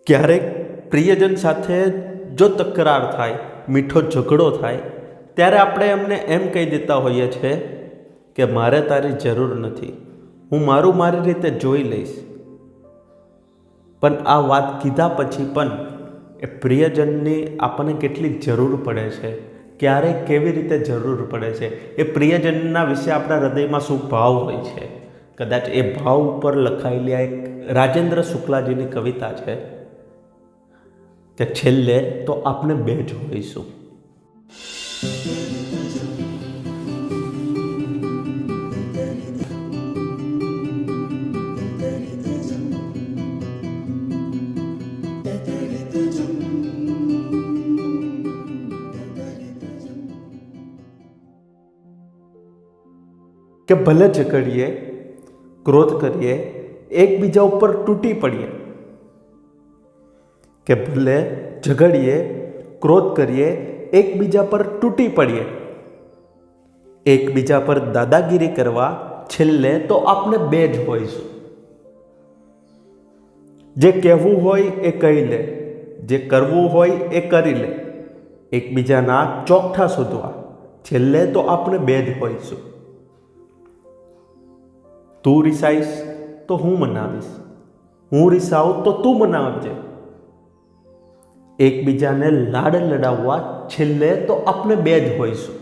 ક્યારેક પ્રિયજન સાથે જો તકરાર થાય, મીઠો ઝઘડો થાય, ત્યારે આપણે એમને એમ કહી દેતા હોઈએ છીએ કે મારે તારી જરૂર નથી, હું મારી રીતે જોઈ લઈશ. પણ આ વાત કીધા પછી પણ એ પ્રિયજનની આપણને કેટલી જરૂર પડે છે, ક્યારે કેવી રીતે જરૂર પડે છે, એ પ્રિયજનના વિશે આપણા હૃદયમાં શું ભાવ હોય છે. કદાચ એ ભાવ ઉપર લખાયેલી આ એક રાજેન્દ્ર શુક્લાજીની કવિતા છે કે છેલ્લે તો આપણે બે જ હોઈશું. કે ભલે ઝઘડીએ, ક્રોધ કરીએ, એકબીજા ઉપર તૂટી પડીએ, કે ભલે ઝઘડીએ, ક્રોધ કરીએ, એકબીજા પર તૂટી પડીએ, એકબીજા પર દાદાગીરી કરવા, છેલ્લે તો આપણે બે જ હોઈશું. જે કહેવું હોય એ કહી લે, જે કરવું હોય એ કરી લે, એકબીજાના ચોકઠા શોધવા, છેલ્લે તો આપણે બે જ હોઈશું. તું રિસાઈશ તો હું મનાવીશ, હું રિસાવું તો તું મનાવજે. એકબીજાને લાડ લડાવવા, છેલ્લે તો આપણે બે જ હોઈશું.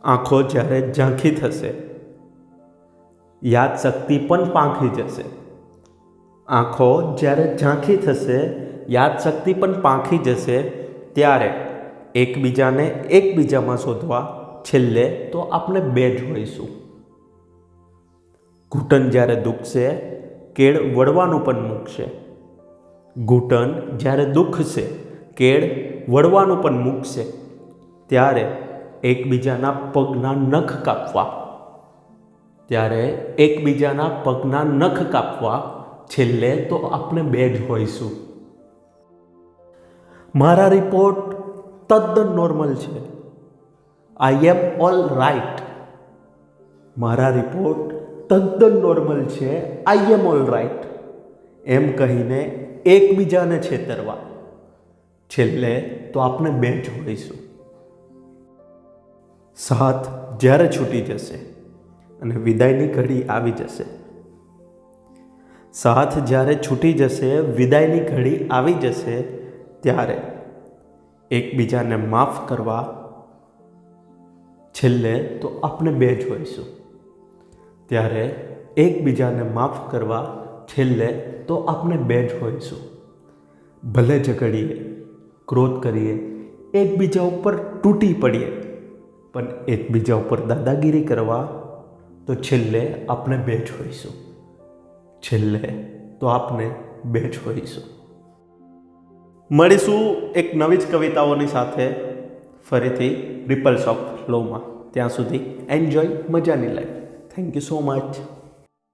આંખો જ્યારે ઝાંખી થશે, યાદશક્તિ પણ પાંખી જશે. આંખો જ્યારે ઝાંખી થશે, યાદશક્તિ પણ પાંખી જશે, ત્યારે એકબીજાને એકબીજામાં શોધવા, છેલ્લે તો આપણે બે જ હોઈશું. ઘૂંટણ જ્યારે દુખશે, કેળ વળવાનું પણ મૂકશે. ઘૂંટણ જ્યારે દુખશે, કેળ વળવાનું પણ મૂકશે, ત્યારે એકબીજાના પગના નખ કાપવા, ત્યારે એકબીજાના પગના નખ કાપવા, છેલ્લે તો આપણે બે જ હોઈશું. મારા રિપોર્ટ તદ્દન નોર્મલ છે. આઈ એમ ઓલ રાઈટ. મારા રિપોર્ટ તદ્દન નોર્મલ છે. આઈ એમ ઓલ રાઈટ એમ કહીને એકબીજાને છેતરવા, છેલ્લે તો આપણે બે જ હોઈશું. સાથ જ્યારે છૂટી જશે અને વિદાયની ઘડી આવી જશે, સાથ જ્યારે છૂટી જશે, વિદાયની ઘડી આવી જશે, ત્યારે એકબીજાને માફ કરવા, છેલ્લે તો આપણે બે જ હોઈશું. ત્યારે એકબીજાને માફ કરવા, છેલ્લે તો આપણે બે જ હોઈશું. ભલે ઝઘડીએ, ક્રોધ કરીએ, એકબીજા ઉપર તૂટી પડીએ, પણ એકબીજા ઉપર દાદાગીરી કરવા, તો છેલ્લે આપણે બે જ હોઈશું. છેલ્લે તો આપણે બે જ હોઈશું. મળીશું એક નવી જ કવિતાઓની સાથે ફરીથી રિપલ્સ ઓફ લવમાં. ત્યાં સુધી એન્જોય મજાની life. Thank you so much.